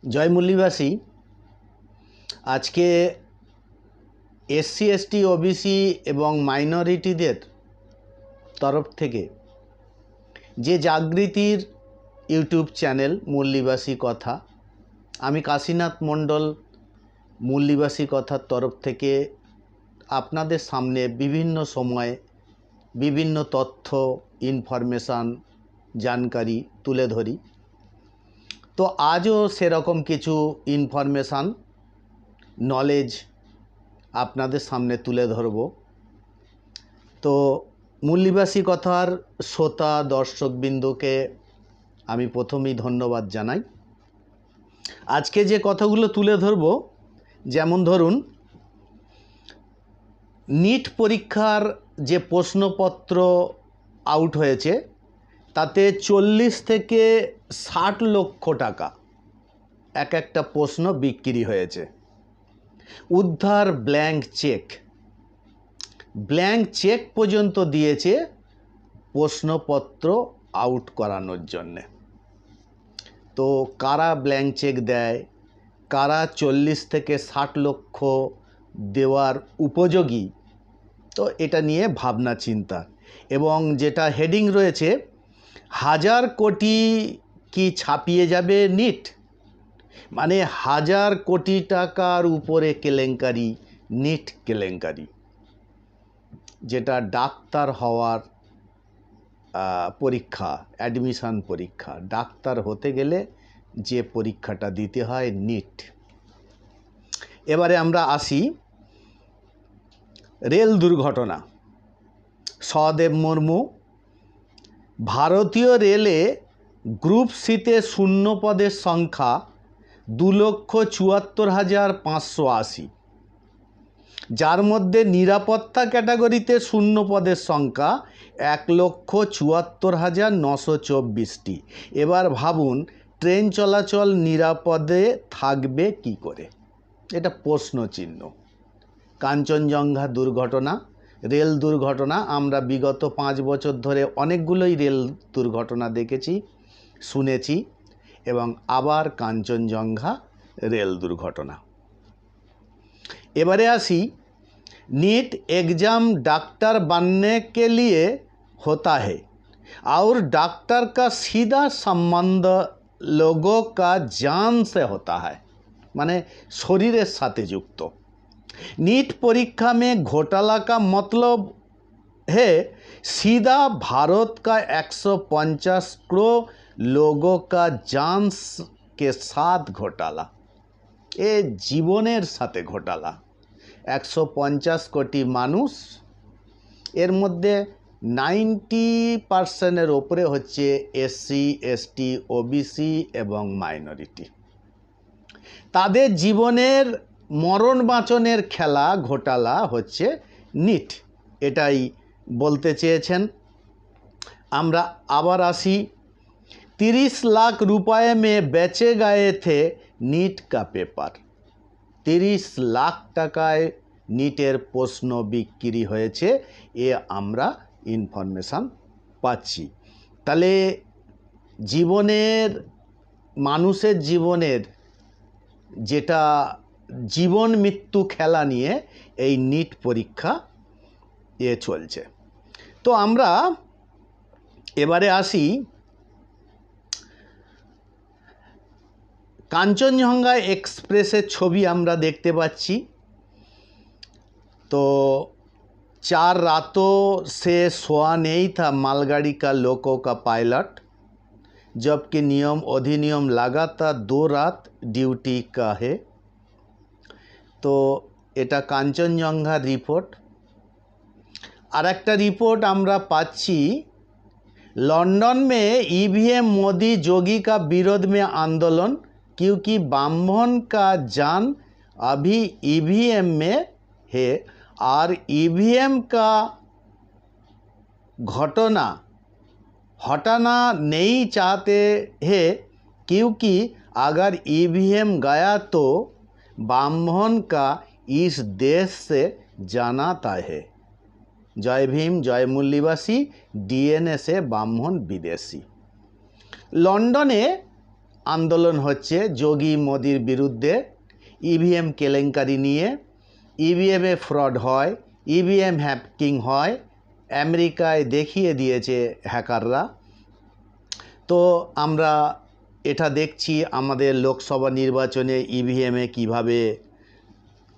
জয় মুল্লিবাসী। আজকে SC ST OBC এবং মাইনরিটিদের তরফ থেকে যে জাগৃতির ইউটিউব চ্যানেল মুল্লিবাসী কথা, আমি কাশীনাথ মণ্ডল মুল্লিবাসী কথার তরফ থেকে আপনাদের সামনে বিভিন্ন সময়ে বিভিন্ন তথ্য, ইনফরমেশান, জানকারি তুলে ধরি। তো আজও সেরকম কিছু ইনফরমেশান, নলেজ আপনাদের সামনে তুলে ধরব। তো মুল্লিবাসী কথার শ্রোতা দর্শকবৃন্দকে আমি প্রথমেই ধন্যবাদ জানাই। আজকে যে কথাগুলো তুলে ধরব, যেমন ধরুন নিট পরীক্ষার যে প্রশ্নপত্র আউট হয়েছে তাতে 40 থেকে 60 লক্ষ টাকা এক একটা প্রশ্ন বিক্রি হয়েছে। উদ্ধার ব্ল্যাঙ্ক চেক পর্যন্ত দিয়েছে প্রশ্নপত্র আউট করানোর জন্যে। তো কারা ব্ল্যাঙ্ক চেক দেয়, কারা 40 থেকে 60 লক্ষ দেওয়ার উপযোগী, তো এটা নিয়ে ভাবনা চিন্তা। এবং যেটা হেডিং রয়েছে, 1000 কোটি কি ছাপিয়ে যাবে নিট, মানে 1000 কোটি টাকার উপরে কেলেঙ্কারি, নিট কেলেঙ্কারি, যেটা ডাক্তার হওয়ার পরীক্ষা, অ্যাডমিশন পরীক্ষা। ডাক্তার হতে গেলে যে পরীক্ষাটা দিতে হয়, নিট। এবারে আমরা আসি রেল দুর্ঘটনা। সহদেব মুর্মু, ভারতীয় গ্রুপ সিতে শূন্য পদের সংখ্যা 2,74,580, যার মধ্যে নিরাপত্তা ক্যাটাগরিতে শূন্য পদের সংখ্যা 1,74,924টি। এবার ভাবুন ট্রেন চলাচল নিরাপদে থাকবে কি করে, এটা প্রশ্ন চিহ্ন। কাঞ্চনজঙ্ঘা দুর্ঘটনা, রেল দুর্ঘটনা, আমরা বিগত 5 বছর ধরে অনেকগুলোই রেল দুর্ঘটনা দেখেছি, শুনেছি, এবং আবার কাঞ্চনজঙ্ঘা রেল দুর্ঘটনা। এবারে আসি, नीट एग्ज़ाम डॉक्टर बनने के लिए होता है और डॉक्टर का सीधा संबंध लोगों का जान से होता है, माने शरीर साथे युक्त। नीट परीक्षा में घोटाला का मतलब है सीधा भारत का 150 करोड़ लोगों का जान के साथ घोटाला, ए जीवनेर साथे घोटाला। 150 কোটি মানুষ, এর মধ্যে 90% ওপরে হচ্ছে এসসি এসটি ওবিসি এবং মাইনরিটি। তাদের জীবনের মরণ বাঁচনের খেলা, ঘোটালা হচ্ছে নিট, এটাই বলতে চেয়েছেন। আমরা আবার আসি, 30 लाख रुपए में बेचे गए थे नीट का पेपर। 30 লাখ টাকায় নিটের প্রশ্ন বিক্রি হয়েছে, এ আমরা ইনফরমেশান পাচ্ছি। তাহলে মানুষের জীবনের যেটা জীবন মৃত্যু খেলা নিয়ে এই নিট পরীক্ষা চলছে। তো আমরা এবারে আসি, কাঞ্চনজঙ্ঘা एक्सप्रेसের ছবি আমরা দেখতে पाচ্ছি। तो 4 रातों से सोया नहीं था मालगाड़ी का लोको का पायलट, जबकि नियम अधिनियम लगातार 2 रात ड्यूटी का है। तो এটা কাঞ্চনজঙ্ঘা রিপোর্ট। আর একটা রিপোর্ট আমরা পাচ্ছি, लंदन में ईवीएम मोदी जोगी का विरोध में आंदोलन, क्योंकि ब्राह्मण का जान अभी ईवीएम में है और ईवीएम का घटना हटाना नहीं चाहते हैं, क्योंकि अगर ईवीएम गया तो ब्राह्मण का इस देश से जाना तय है। जय भीम, जय मुल्लिबासी, डीएनए से ब्राह्मण विदेशी। लंडने আন্দোলন হচ্ছে যোগী মোদির বিরুদ্ধে, ইভিএম কেলেঙ্কারি নিয়ে। ইভিএমে ফ্রড হয়, ইভিএম হ্যাকিং হয়, আমেরিকায় দেখিয়ে দিয়েছে হ্যাকাররা। তো আমরা এটা দেখছি আমাদের লোকসভা নির্বাচনে ইভিএমে কিভাবে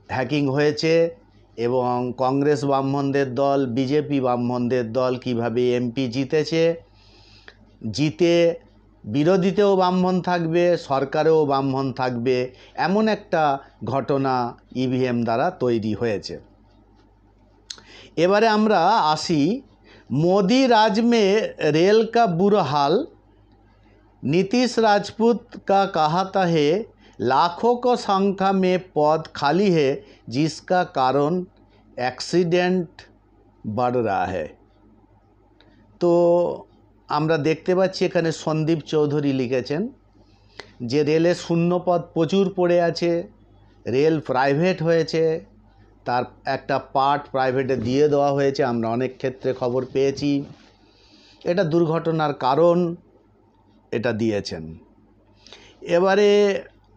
হ্যাকিং হয়েছে এবং কংগ্রেস বামপন্থীদের দল, বিজেপি বামপন্থীদের দল কিভাবে এমপি জিতেছে। জিতে বিরোধীতেও বামপন্থী থাকবে, সরকারেও বামপন্থী থাকবে, এমন একটা ঘটনা ইভিএম দ্বারা তৈরি হয়েছে। এবারে আমরা আসি, मोदी राज में रेल का बुरा हाल, नीतीश राजपूत का कहता है लाखों को संख्या में पद खाली है जिसका कारण एक्सीडेंट बढ़ रहा है। তো আমরা দেখতে পাচ্ছি এখানে সন্দীপ চৌধুরী লিখেছেন যে রেলে শূন্যপদ প্রচুর পড়ে আছে, রেল প্রাইভেট হয়েছে, তার একটা পার্ট প্রাইভেটে দিয়ে দেওয়া হয়েছে, আমরা অনেক ক্ষেত্রে খবর পেয়েছি। এটা দুর্ঘটনার কারণ এটা দিয়েছেন। এবারে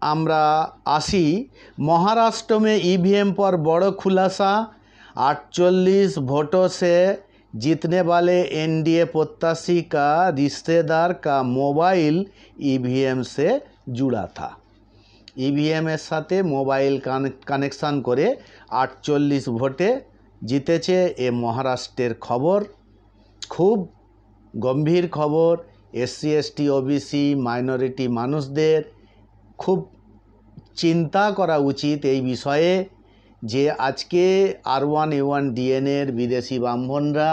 আমরা আসি, महाराष्ट्र में ईवीएम पर बड़ा खुलासा, 48 वोटों से जीतने वाले एनडीए प्रत्याशी का रिश्तेदार का मोबाइल ईवीएम से जुड़ा था। ইভিএমের সাথে মোবাইল কানেকশান করে 48 ভোটে জিতেছে এ মহারাষ্ট্রের খবর। খুব গম্ভীর খবর। এসসি এসটি ওবিসি মাইনরিটি মানুষদের খুব চিন্তা করা উচিত এই বিষয়ে যে আজকে R1A1 ডিএনএর বিদেশি বামপন্থীরা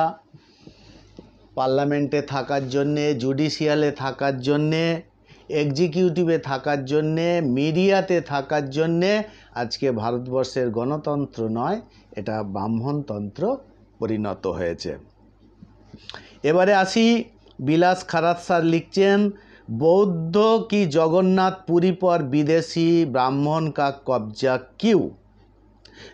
পার্লামেন্টে থাকার জন্যে, জুডিশিয়ালে থাকার জন্যে, এক্সিকিউটিভে থাকার জন্যে, মিডিয়াতে থাকার জন্যে আজকে ভারতবর্ষের গণতন্ত্র নয়, এটা ব্রাহ্মণতন্ত্র পরিণত হয়েছে। এবারে আসি, বিলাস খারাত স্যার লিখছেন, बौद्ध की जगन्नाथपुरी पर विदेशी ब्राह्मण का कब्जा क्यों?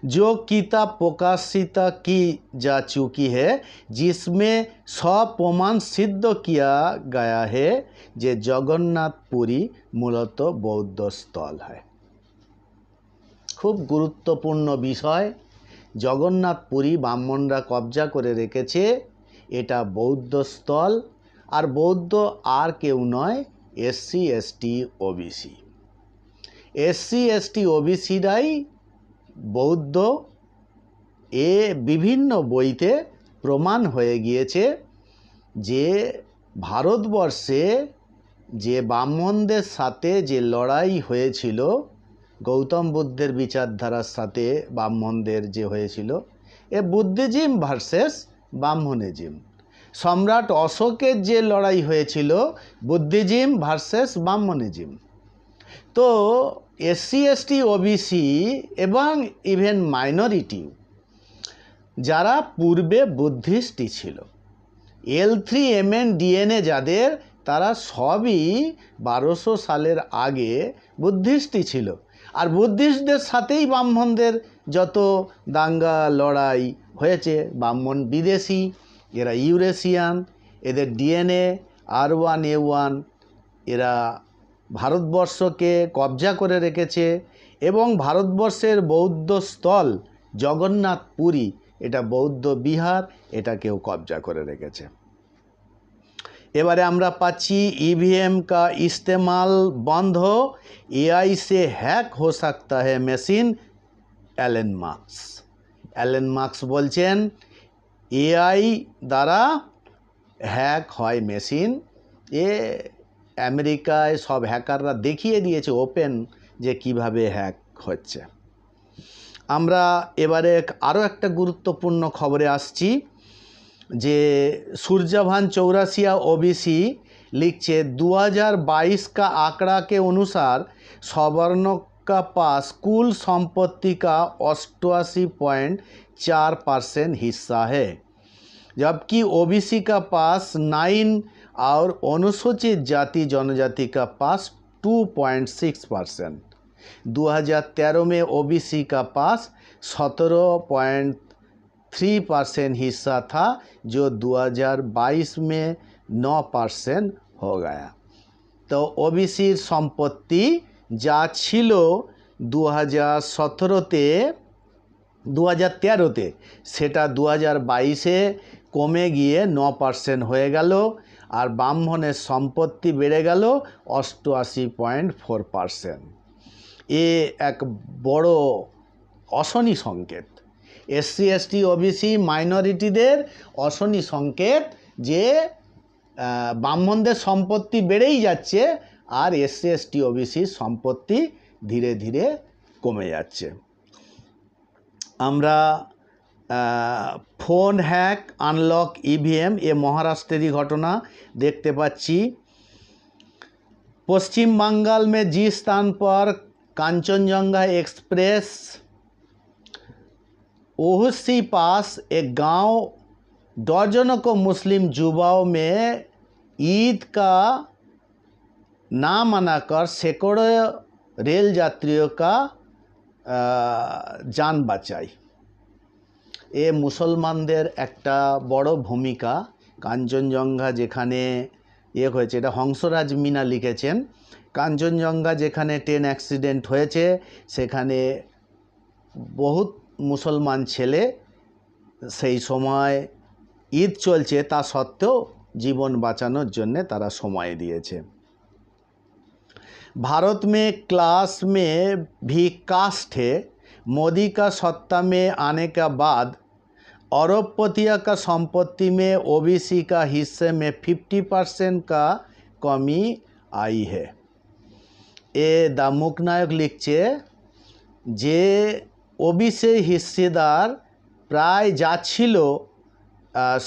जो किताब प्रकाशित की जा चुकी है जिसमें सप्रमाण सिद्ध किया गया है যে জগন্নাথপুরী মূলত বৌদ্ধ স্থল হয়। খুব গুরুত্বপূর্ণ বিষয়, জগন্নাথপুরী ব্রাহ্মণরা কবজা করে রেখেছে, এটা বৌদ্ধ স্থল। আর বৌদ্ধ আর কেউ নয়, SC ST OBC. SC ST ওবিসিরাই বৌদ্ধ। এ বিভিন্ন বইতে প্রমাণ হয়ে গিয়েছে যে ভারতবর্ষে যে ব্রাহ্মণদের সাথে যে লড়াই হয়েছিল, গৌতম বুদ্ধের বিচারধারার সাথে ব্রাহ্মণদের যে হয়েছিল, এ বুদ্ধিজম ভার্সেস ব্রাহ্মণিজম। সম্রাট অশোকের যে লড়াই হয়েছিল, বুদ্ধিজম ভার্সেস ব্রাহ্মণিজম। তো এসসি এসটি ওবিসি এবং ইভেন মাইনরিটি যারা পূর্বে বুদ্ধিস্টই ছিল, L3MN ডিএনএ যাদের, তারা সবই 1200 সালের আগে বুদ্ধিস্টই ছিল। আর বুদ্ধিস্টদের সাথেই ব্রাহ্মণদের যত দাঙ্গা লড়াই হয়েছে, ব্রাহ্মণ বিদেশি, এরা ইউরেশিয়ান, এদের ডিএনএ R1A1, এরা ভারতবর্ষকে কবজা করে রেখেছে এবং ভারতবর্ষের বৌদ্ধ স্থল জগন্নাথপুরী, এটা বৌদ্ধ বিহার, এটাকেও কবজা করে রেখেছে। এবারে আমরা পাচ্ছি, ईवीएम का इस्तेमाल बंद हो, AI से हैक हो सकता है machine, Allen Marks. Allen Marks বলছেন AI দ্বারা হ্যাক হয় মেশিন। এ আমেরিকায় সব হ্যাকাররা দেখিয়ে দিয়েছে ওপেন যে কিভাবে হ্যাক হচ্ছে। আমরা এবারে আরও একটা গুরুত্বপূর্ণ খবরে আসছি যে सूरजभान चौरासिया ओबीसी लिखছে 2022 का आंकड़ा के अनुसार सवर्णों का पास कुल संपत्ति का 88.4% हिस्सा है, जबकि ओबीसी का पास 9 और अनुसूचित जाति जनजाति का पास 2.6%। 2013 में ओबीसी का पास 17.3% हिस्सा था, जो 2022 में 9% हो गया। তো ওবিসির সম্পত্তি যা ছিল 2017-তে 2013-তে সেটা 2022-এ কমে গিয়ে 9% হয়ে গেল, আর ব্রাহ্মণের সম্পত্তি বেড়ে গেল 88.4%। এ এক বড় অশনি সংকেত, এসসি এসটি ওবিসি মাইনরিটিদের অশনি সংকেত যে ব্রাহ্মণদের সম্পত্তি বেড়েই যাচ্ছে আর এসসি এসটি ওবিসির সম্পত্তি ধীরে ধীরে কমে যাচ্ছে। আমরা फोन हैक अनलॉक ईवीएम ये महाराष्ट्रेरই घटना देखते पाচ্ছি। पश्चिम बंगाल में जिस स्थान पर कांचनजंगा एक्सप्रेस उसी पास एक गांव दर्जनों को मुस्लिम युवाओं में ईद का ना मनाकर सैकड़ों रेल यात्रियों का जान बचाई। এ মুসলমানদের একটা বড় ভূমিকা। কাঞ্চনজঙ্ঘা যেখানে হয়েছে, এটা হংসরাজ মিনা লিখেছেন। কাঞ্চনজঙ্ঘা যেখানে ট্রেন অ্যাক্সিডেন্ট হয়েছে সেখানে বহুত মুসলমান ছেলে সেই সময় ঈদ চলছে তা সত্ত্বেও জীবন বাঁচানোর জন্য তারা সময় দিয়েছে। भारत में क्लास में भी कास्ट है। मोदी का सत्ता में आने के बाद अरबपतिया का संपत्ति में ओबीसी का हिस्से में 50% का कमी आई है। ए दामुक नायक लिखছে যে ওবিসি হিস্সেদার প্রায় যা ছিল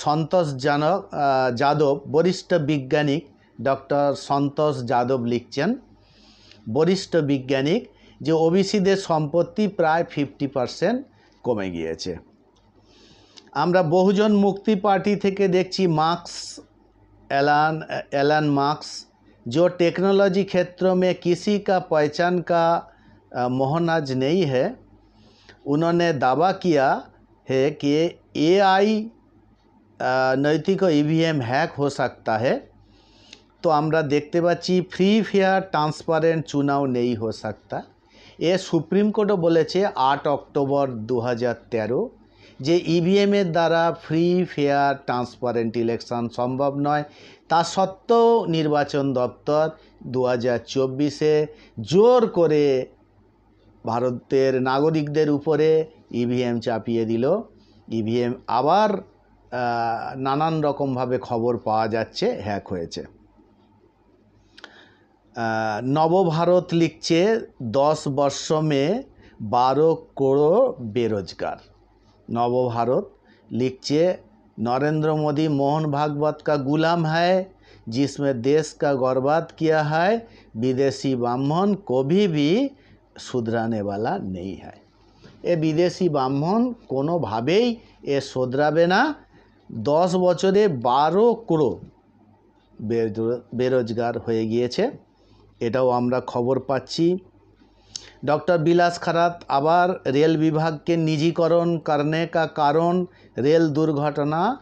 সন্তোষ যাদব, বরিষ্ঠ বিজ্ঞানিক ডক্টর সন্তোষ যাদব লিখছেন, বরিষ্ঠ বিজ্ঞানিক, যে ওবিসিদের সম্পত্তি প্রায় 50% কমে গিয়েছে। আমরা বহুজন মুক্তি पार्टी থেকে দেখছি मार्क्स, एलन मार्क्स, जो टेक्नोलॉजी क्षेत्र में किसी का पहचान का मोहनाज नहीं है, उन्होंने दावा किया है कि एआई नैतिक ईवीएम हैक हो सकता है। तो আমরা দেখতে পাচ্ছি फ्री फेयर ट्रांसपारेंट चुनाव नहीं हो सकता। ये सुप्रीम कोर्टও বলেছে 8 অক্টোবর 2013 যে ইভিএমের দ্বারা ফ্রি ফেয়ার ট্রান্সপারেন্ট ইলেকশন সম্ভব নয়। তা সত্ত্বেও নির্বাচন দপ্তর 2024-এ জোর করে ভারতের নাগরিকদের উপরে ইভিএম চাপিয়ে দিল। ইভিএম আবার নানান রকমভাবে খবর পাওয়া যাচ্ছে হ্যাক হয়েছে। नवभारत लिखছে 10 वर्ष में 12 करोड़ बेरोजगार। नवभारत लिखছে नरेंद्र मोदी मोहन भागवत का गुलाम है जिसमें देश का बर्बाद किया है, विदेशी ब्राह्मण कभी भी सुधराने वाला नहीं है। ए विदेशी ब्राह्मण कोनो भावेई ए सुधराबे ना। 10 বছরে 12 करोड़ बेरोजगार হয়ে গিয়েছে, এটাও আমরা খবর পাচ্ছি। डॉक्टर बिलास खरात आबार रेल विभाग के निजीकरण करने का कारण रेल दुर्घटना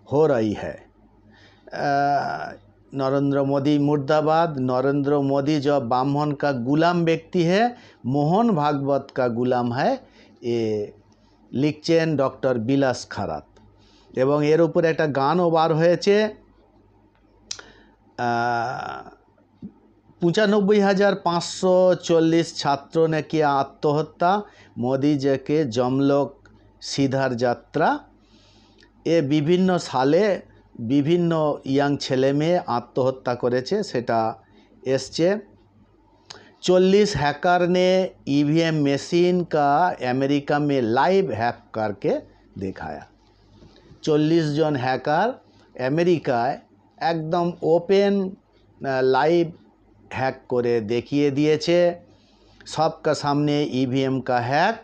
हो रही है। नरेंद्र मोदी मुर्दाबाद। नरेंद्र मोदी जो ब्राह्मण का गुलाम व्यक्ति है, मोहन भागवत का गुलाम है, ये लिखছেন डॉक्टर बिलास खरात। এবং এর উপর একটা গানও বার হয়েছে। 95,540 छात्रों ने किया आत्महत्या, मोदी जी के जमलोक सीधार यात्रा। ए विभिन्न साले विभिन्न ইয়াং ছেলে মেয়ে आत्महत्या করেছে সেটা এসছে। 40 हैकर ने ईवीएम मशीन का अमेरिका में लाइव हैक करके दिखाया। 40 जन हैकर अमेरिकाয় एकदम ओपन लाइव हैक करे देखिए दिए सबका सामने ईवीएम का हैक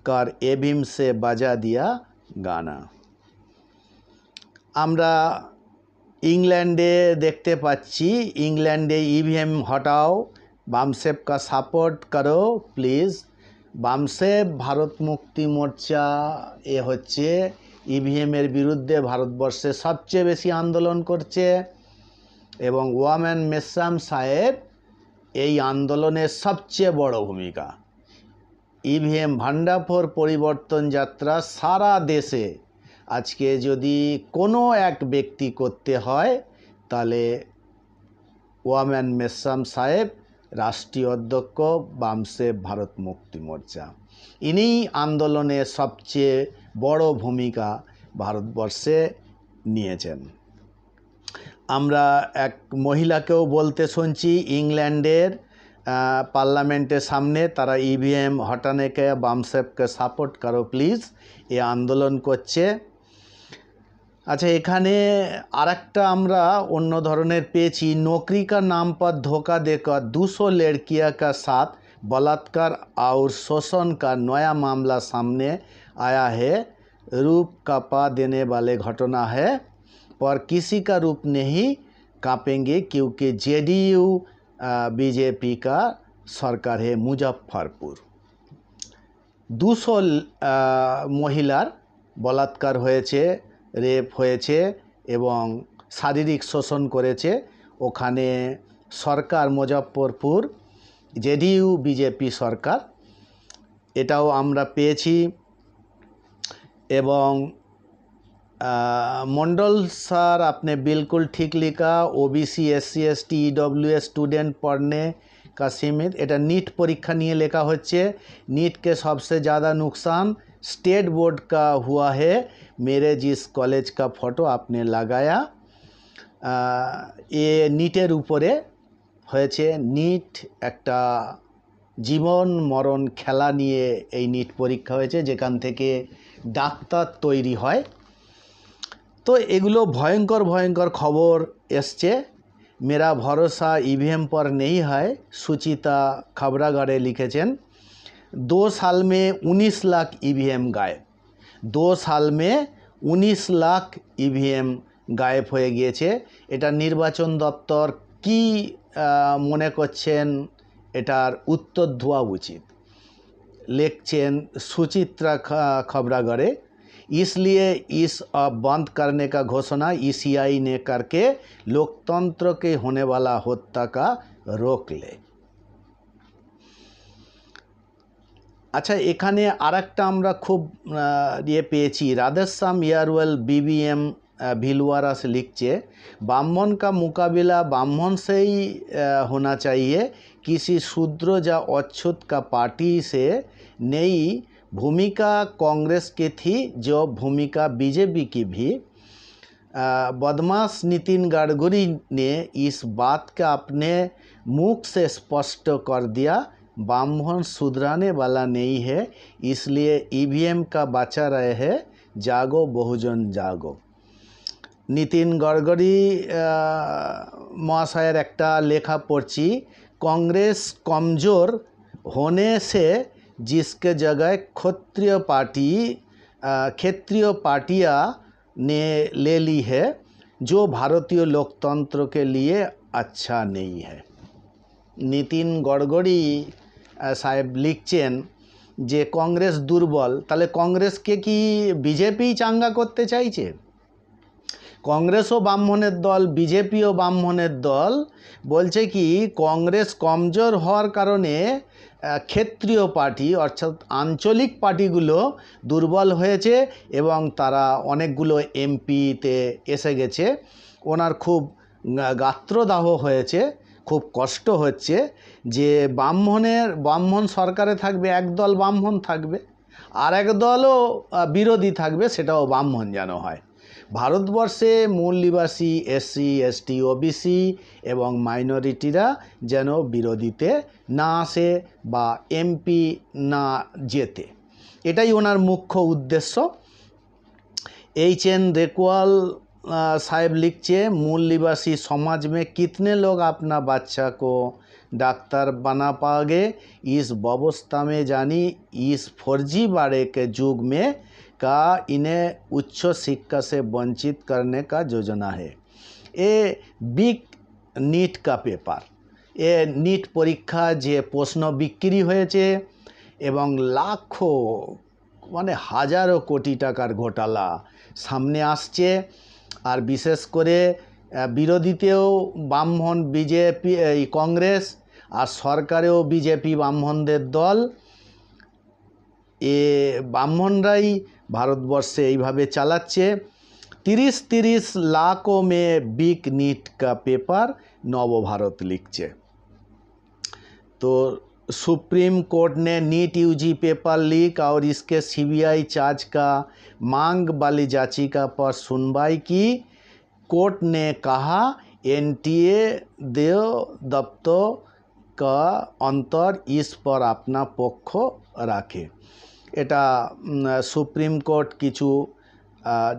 कर ईवीएम से बजा दिया गाना। আমরা इंग्लैंडे देखते पाচ্ছি, इंग्लैंडे ईवीएम हटाओ, बामसेफ का सपोर्ट करो प्लीज़। बामसेफ भारत मुक्ति मोर्चा ए হচ্ছে ईवीएमेर बिरुद्धे भारतवर्षे सबचेয়ে বেশি आंदोलन करছে। এবং ওয়ামেন মেসাম সাহেব এই আন্দোলনের সবচেয়ে বড় ভূমিকা। ইভিএম ভান্ডাফোর পরিবর্তন যাত্রা সারা দেশে আজকে যদি কোনো এক ব্যক্তি করতে হয় তাহলে ওয়ামেন মেসাম সাহেব, রাষ্ট্রীয় অধ্যক্ষ বামসেফ ভারত মুক্তি মোর্চা, ইনি আন্দোলনের সবচেয়ে বড় ভূমিকা ভারতবর্ষে নিয়েছেন। আমরা এক মহিলাকেও বলতে শুনছি ইংল্যান্ডের পার্লামেন্টের সামনে, তারা ইভিএম হটানে কে বামসেফকে সাপোর্ট করো প্লিজ, এ আন্দোলন করছে। আচ্ছা, এখানে আরেকটা আমরা অন্য ধরনের পেয়েছি, नौकरी का नाम पर धोखा देकर 200 लड़कियां का साथ बलात्कार और शोषण का नया मामला सामने आया है। रूप कांपा देने वाले घटना है, पर किसी का रूप नहीं कांपेंगे क्योंकि जेडीयू बीजेपी का सरकार है मुजफ्फरपुर। 200 মহিলার বলাৎকার হয়েছে, রেপ হয়েছে এবং শারীরিক শোষণ করেছে। ওখানে সরকার মুজফ্ফরপুর जेडीयू बीजेपी সরকার, এটাও আমরা পেয়েছি। এবং मंडल सर आपने बिल्कुल ठीक लिखा, OBC SC ST EWS student पढ़ने का सीमित, এটা नीट परीक्षा নিয়ে লেখা হচ্ছে। नीट के सबसे ज़्यादा नुकसान स्टेट बोर्ड का हुआ है। मेरे जिस कॉलेज का फोटो आपने लगाया ये नीटेर ऊपरे হয়েছে। नीट একটা জীবন মরণ খেলা নিয়ে এই नीट পরীক্ষা হয়েছে, যেখান থেকে ডাক্তার তৈরি হয়। তো এগুলো ভয়ঙ্কর ভয়ঙ্কর খবর এসছে। मेरा भरोसा ईवीएम पर नहीं है, सुचिता खबरागारे लिखेছেন। 2 साल में 19 लाख ईवीएम गायब। 2 साल में 19 लाख ईवीएम গায়েব হয়ে গিয়েছে। এটা নির্বাচন দপ্তর কি মনে করছেন এটার উত্তর দেওয়া উচিত। লিখছেন সুচিত্রা खबरागारे, इसलिए इस बंद करने का घोषणा ईसीआई ने करके लोकतंत्र के होने वाला हत्या का रोक ले। अच्छा, এখানে আরেকটা আমরা খুব ইয়ে পেয়েছি, রাধেশ্যাম ইয়ারওয়েল बीबीएम भिलवाड़ा से लिखছে, ब्राह्मण का मुकाबला ब्राह्मण से ही होना चाहिए, किसी शूद्र या अछूत का पार्टी से नहीं। भूमिका कांग्रेस की थी जो भूमिका बीजेपी की भी। बदमाश नितिन गडकरी ने इस बात का अपने मुख से स्पष्ट कर दिया, ब्राह्मण सुधराने वाला नहीं है, इसलिए ईवीएम का बचा रहे हैं, जागो बहुजन जागो। नितिन गडकरी महाशयर एक लेखा पढ़ी, कांग्रेस कमज़ोर होने से जिसके जगह क्षेत्रीय पार्टियाँ ने ले ली है, जो भारतीय लोकतंत्र के लिए अच्छा नहीं है। नितिन गडकरी साहेब लिखছেন যে कांग्रेस दुर्बल, তাহলে কংগ্রেসকে কি বিজেপি চাঙ্গা করতে চাইছে? কংগ্রেসও ব্রাহ্মণের দল, বিজেপিও ব্রাহ্মণের দল। বলছে কি কংগ্রেস কমজোর হওয়ার কারণে ক্ষেত্রীয় পার্টি অর্থাৎ আঞ্চলিক পার্টিগুলো দুর্বল হয়েছে এবং তারা অনেকগুলো এমপিতে এসে গেছে। ওনার খুব গাত্রদাহ হয়েছে, খুব কষ্ট হচ্ছে যে ব্রাহ্মণ সরকারে থাকবে, একদল ব্রাহ্মণ থাকবে আর এক দলও বিরোধী থাকবে, সেটাও ব্রাহ্মণ যেন হয়। ভারতবর্ষে মূল নিবাসী এসসি এসটি ওবিসি এবং মাইনরিটিরা যেন বিরোধীতে না আসে বা এমপি না যেতে, এটাই ওনার মুখ্য উদ্দেশ্য। एच.एन. रेकवाल साहेब लिखছে, मूल निवासी समाज में कितने लोग अपना बच्चा को डॉक्टर बना पाओगे, इस व्यवस्था में जानी इस फर्जीवाड़े के युग में का इन्हें उच्च शिक्षा से वंचित करने का योजना है। ये बिग नीट का पेपर, ये नीट परीक्षा जे प्रश्न बिक्री হয়েছে এবং লাখো মানে হাজারো কোটি টাকার ঘোটালা সামনে আসছে। আর বিশেষ করে বিরোধীতেও বামমোহন বিজেপি এই কংগ্রেস, আর সরকারেও বিজেপি বামমোহনদের দল। বামমোহনরাই ভারতবর্ষে এইভাবে চালাচ্ছে। 30 लाखों में बिक नीट का पेपर नवभारत लिखছে। तो सुप्रीम कोर्ट ने नीट यूजी पेपर लीक और इसके सीबीआई चार्ज का मांग वाली याचिका पर सुनवाई की। कोर्ट ने कहा एनटीए देव दफ्तर का अंतर इस पर अपना पक्ष रखे। এটা সুপ্রিম কোর্ট কিছু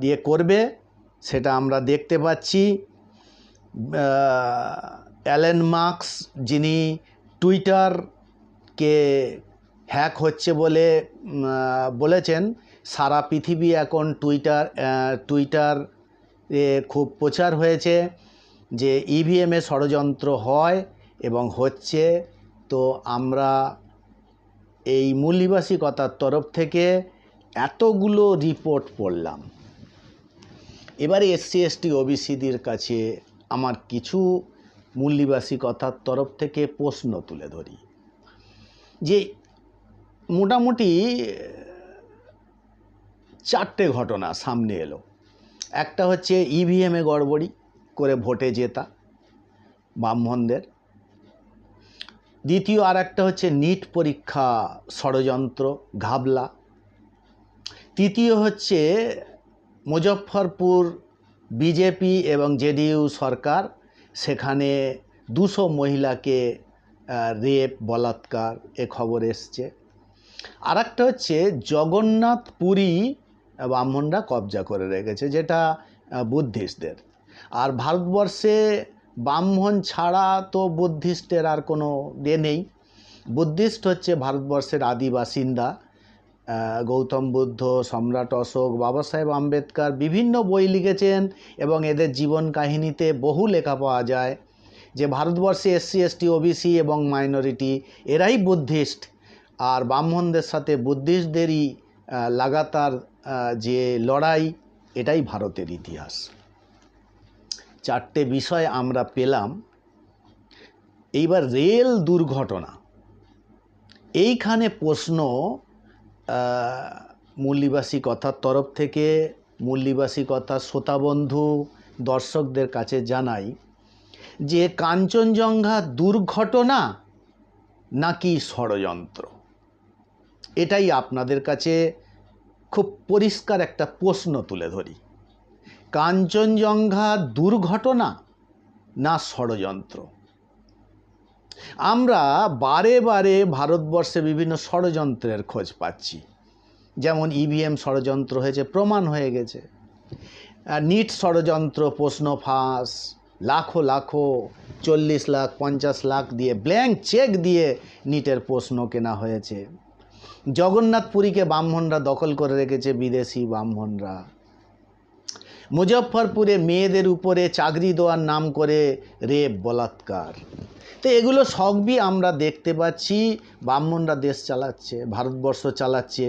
দিয়ে করবে, সেটা আমরা দেখতে পাচ্ছি। অ্যালেন মাস্ক, যিনি টুইটারকে হ্যাক হচ্ছে বলে বলেছেন, সারা পৃথিবী এখন টুইটার খুব প্রচার হয়েছে যে ইভিএমে ষড়যন্ত্র হয় এবং হচ্ছে। তো আমরা এই মূল্যবাসিকতার তরফ থেকে এতগুলো রিপোর্ট পড়লাম। এবারে এসসি এসটি ওবিসিদের কাছে আমার কিছু মূল্যবাসিকতার তরফ থেকে প্রশ্ন তুলে ধরি যে মোটামুটি 4টে ঘটনা সামনে এলো। একটা হচ্ছে ইভিএমে গড়বড়ি করে ভোটে জেতা বামমোহনদের। দ্বিতীয় আর একটা হচ্ছে নিট পরীক্ষা ষড়যন্ত্র ঘাবলা। তৃতীয় হচ্ছে মুজফ্ফরপুর বিজেপি এবং জেডিইউ সরকার, সেখানে 200 মহিলাকে রেপ বলাৎকার এ খবর এসছে। আর একটা হচ্ছে জগন্নাথ পুরী ব্রাহ্মণরা কবজা করে রেখেছে, যেটা বুদ্ধিস্টদের। আর ভারতবর্ষে ব্রাহ্মণ ছাড়া তো বুদ্ধিস্টের আর কোনো নেই। বুদ্ধিস্ট হচ্ছে ভারতবর্ষের আদি বাসিন্দা। গৌতম বুদ্ধ, সম্রাট অশোক, বাবা সাহেব আম্বেদকর বিভিন্ন বই লিখেছেন এবং এদের জীবন কাহিনীতে বহু লেখা পাওয়া যায় যে ভারতবর্ষে এসসি এসটি ওবিসি এবং মাইনরিটি এরাই বুদ্ধিস্ট, আর ব্রাহ্মণদের সাথে বুদ্ধিস্টদেরই লাগাতার যে লড়াই, এটাই ভারতের ইতিহাস। 4টে বিষয় আমরা পেলাম। এইবার রেল দুর্ঘটনা, এইখানে প্রশ্ন মূল্যবাসিকতার তরফ থেকে মূল্যবাসিকতার শ্রোতাবন্ধু দর্শকদের কাছে জানাই যে কাঞ্চনজঙ্ঘা দুর্ঘটনা নাকি ষড়যন্ত্র, এটাই আপনাদের কাছে খুব পরিষ্কার একটা প্রশ্ন তুলে ধরি। কাঞ্চনজঙ্ঘা দুর্ঘটনা না ষড়যন্ত্র? আমরা বারে বারে ভারতবর্ষে বিভিন্ন ষড়যন্ত্রের খোঁজ পাচ্ছি, যেমন ইভিএম ষড়যন্ত্র হয়েছে, প্রমাণ হয়ে গেছে। নিট ষড়যন্ত্র, প্রশ্ন ফাঁস, লাখো 40 লাখ 50 লাখ দিয়ে ব্ল্যাঙ্ক চেক দিয়ে নিটের প্রশ্ন কেনা হয়েছে। জগন্নাথ পুরীকে ব্রাহ্মণরা দখল করে রেখেছে, বিদেশি ব্রাহ্মণরা। মুজফ্ফরপুরে মেয়েদের উপরে চাকরি দেওয়ার নাম করে রেপ বলাৎকার। তো এগুলো সবই আমরা দেখতে পাচ্ছি। ব্রাহ্মণরা দেশ চালাচ্ছে, ভারতবর্ষ চালাচ্ছে।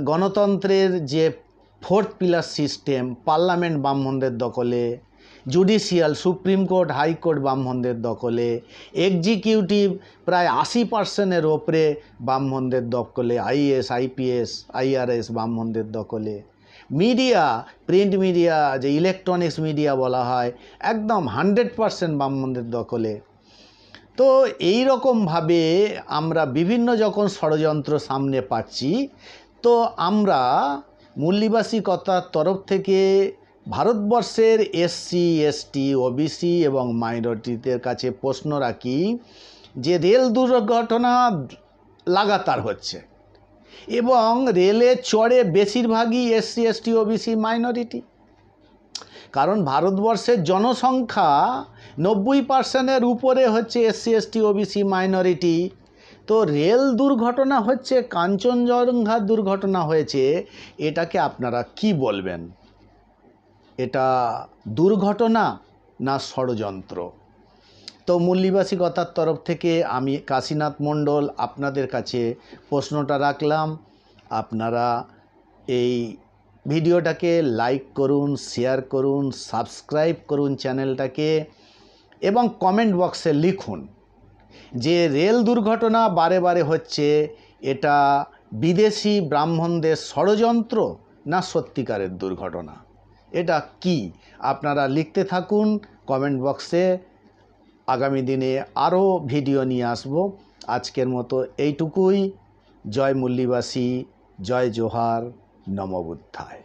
গণতন্ত্রের যে 4th পিলার সিস্টেম, পার্লামেন্ট ব্রাহ্মণদের দখলে, জুডিশিয়াল সুপ্রিম কোর্ট হাইকোর্ট ব্রাহ্মণদের দখলে, এক্সিকিউটিভ প্রায় 80%-এর ওপরে ব্রাহ্মণদের দখলে, আইএস আইপিএস আইআরএস ব্রাহ্মণদের দখলে, মিডিয়া প্রিন্ট মিডিয়া যে ইলেকট্রনিক্স মিডিয়া বলা হয় একদম 100% ব্রাহ্মণদের দখলে। তো এই রকমভাবে আমরা বিভিন্ন যখন ষড়যন্ত্র সামনে পাচ্ছি, তো আমরা মূল্যবাসিকতার তরফ থেকে ভারতবর্ষের এসসি এসটি ওবিসি এবং মাইনরিটিদের কাছে প্রশ্ন রাখি যে রেল দুর্ঘটনা লাগাতার হচ্ছে এবং রেলে চড়ে বেশিরভাগই এসসি এসটি ওবিসি মাইনরিটি। কারণ ভারতবর্ষের জনসংখ্যা 90%-এর উপরে হচ্ছে এসসি এসটি ওবিসি মাইনরিটি। তো রেল দুর্ঘটনা হচ্ছে, কাঞ্চনজঙ্ঘা দুর্ঘটনা হয়েছে, এটাকে আপনারা কি বলবেন? এটা দুর্ঘটনা না ষড়যন্ত্র? তো মূল্যবাসিকতার তরফ থেকে আমি কাশীনাথ মণ্ডল আপনাদের কাছে প্রশ্নটা রাখলাম। আপনারা এই ভিডিওটাকে লাইক করুন, শেয়ার করুন, সাবস্ক্রাইব করুন চ্যানেলটাকে এবং কমেন্ট বক্সে লিখুন যে রেল দুর্ঘটনা বারে বারে হচ্ছে, এটা বিদেশি ব্রাহ্মণদের ষড়যন্ত্র না সত্যিকারের দুর্ঘটনা, এটা কি? আপনারা লিখতে থাকুন কমেন্ট বক্সে। আগামী দিনে আরও ভিডিও নিয়ে আসব। আজকের মতো এইটুকুই। জয় মুল্লিবাসী, জয় জোহার, নম বুদ্ধায়।